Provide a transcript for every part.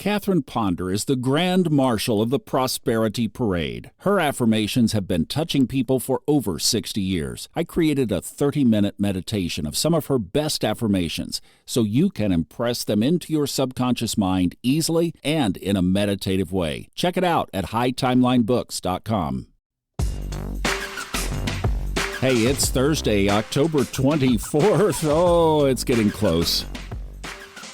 Catherine Ponder is the Grand Marshal of the Prosperity Parade. Her affirmations have been touching people for over 60 years. I created a 30-minute meditation of some of her best affirmations so you can impress them into your subconscious mind easily and in a meditative way. Check it out at hightimelinebooks.com. Hey, it's Thursday, October 24th. Oh, it's getting close.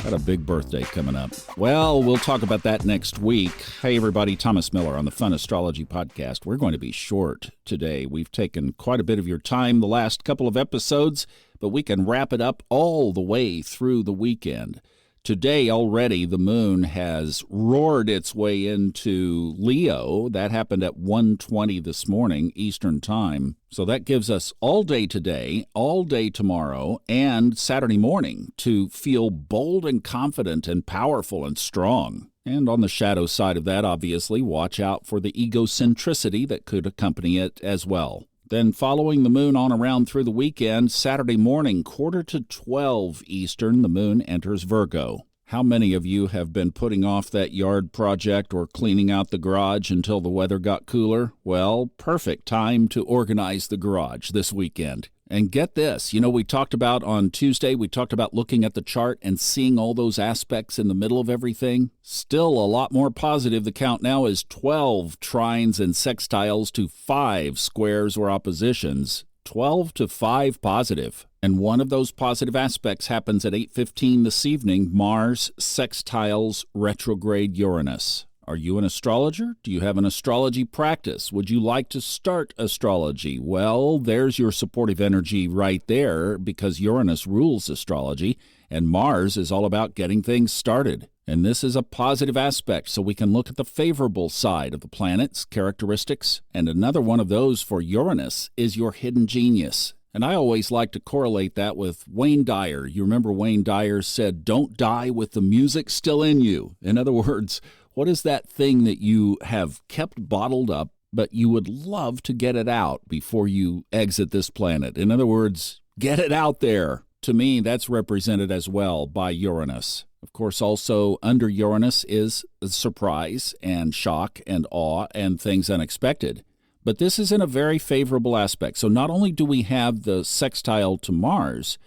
Got a big birthday coming up. Well, we'll talk about that next week. Hey, everybody, Thomas Miller on the Fun Astrology Podcast. We're going to be short today. We've taken quite a bit of your time the last couple of episodes, but we can wrap it up all the way through the weekend. Today already, the moon has roared its way into Leo. That happened at 1:20 this morning, Eastern Time. So that gives us all day today, all day tomorrow, and Saturday morning to feel bold and confident and powerful and strong. And on the shadow side of that, obviously, watch out for the egocentricity that could accompany it as well. Then following the moon on around through the weekend, Saturday morning, 11:45 Eastern, the moon enters Virgo. How many of you have been putting off that yard project or cleaning out the garage until the weather got cooler? Well, perfect time to organize the garage this weekend. And get this, we talked about on Tuesday, we talked about looking at the chart and seeing all those aspects in the middle of everything. Still a lot more positive. The count now is 12 trines and sextiles to 5 squares or oppositions. 12 to 5 positive. And one of those positive aspects happens at 8:15 this evening, Mars sextiles retrograde Uranus. Are you an astrologer? Do you have an astrology practice? Would you like to start astrology? Well, there's your supportive energy right there because Uranus rules astrology and Mars is all about getting things started. And this is a positive aspect, so we can look at the favorable side of the planet's characteristics. And another one of those for Uranus is your hidden genius. And I always like to correlate that with Wayne Dyer. You remember Wayne Dyer said, "Don't die with the music still in you." In other words, what is that thing that you have kept bottled up, but you would love to get it out before you exit this planet? In other words, get it out there. To me, that's represented as well by Uranus. Of course, also under Uranus is surprise and shock and awe and things unexpected. But this is in a very favorable aspect. So not only do we have the sextile to Mars,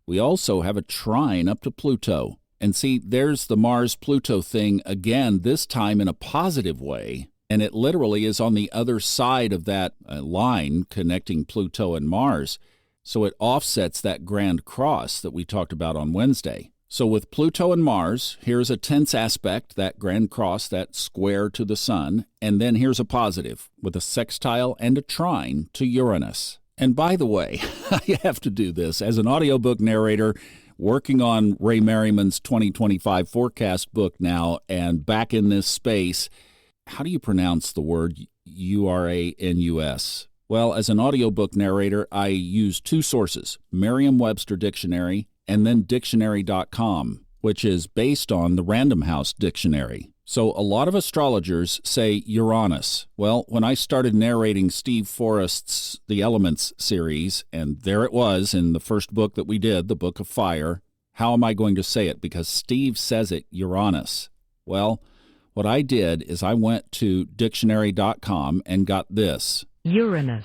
we also have a trine up to Pluto. And see, there's the Mars-Pluto thing again, this time in a positive way. And it literally is on the other side of that line connecting Pluto and Mars. So it offsets that grand cross that we talked about on Wednesday. So with Pluto and Mars, here's a tense aspect, that grand cross, that square to the sun. And then here's a positive with a sextile and a trine to Uranus. And by the way, I have to do this as an audiobook narrator, working on Ray Merriman's 2025 forecast book now and back in this space. How do you pronounce the word Uranus? Well, as an audiobook narrator, I use two sources, Merriam-Webster Dictionary and then dictionary.com, which is based on the Random House Dictionary. So a lot of astrologers say Uranus. Well, when I started narrating Steve Forrest's The Elements series, and there it was in the first book that we did, the Book of Fire, how am I going to say it? Because Steve says it, Uranus. Well, what I did is I went to dictionary.com and got this. Uranus.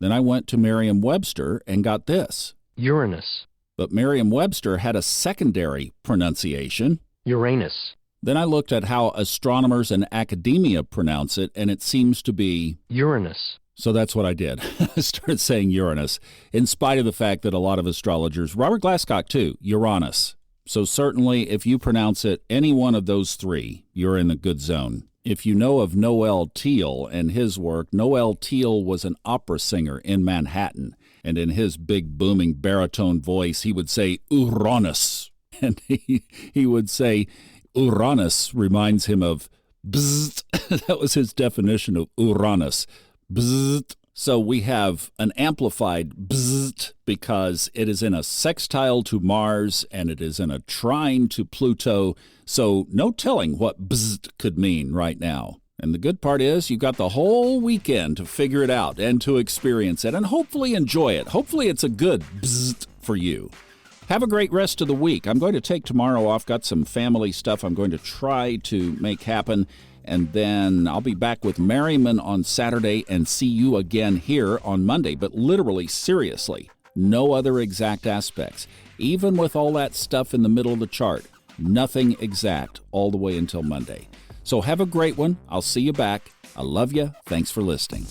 Then I went to Merriam-Webster and got this. Uranus. But Merriam-Webster had a secondary pronunciation. Uranus. Then I looked at how astronomers and academia pronounce it, and it seems to be Uranus. So that's what I did. I started saying Uranus, in spite of the fact that a lot of astrologers, Robert Glasscock too, Uranus. So certainly if you pronounce it any one of those three, you're in a good zone. If you know of Noel Teal and his work, Noel Teal was an opera singer in Manhattan, and in his big booming baritone voice, he would say Uranus, and he would say Uranus reminds him of bzzzt. That was his definition of Uranus. Bzzzt. So we have an amplified bzzzt because it is in a sextile to Mars and it is in a trine to Pluto. So no telling what bzzzt could mean right now. And the good part is you've got the whole weekend to figure it out and to experience it and hopefully enjoy it. Hopefully it's a good bzzzt for you. Have a great rest of the week. I'm going to take tomorrow off. Got some family stuff I'm going to try to make happen. And then I'll be back with Merriman on Saturday and see you again here on Monday. But literally, seriously, no other exact aspects. Even with all that stuff in the middle of the chart, nothing exact all the way until Monday. So have a great one. I'll see you back. I love you. Thanks for listening.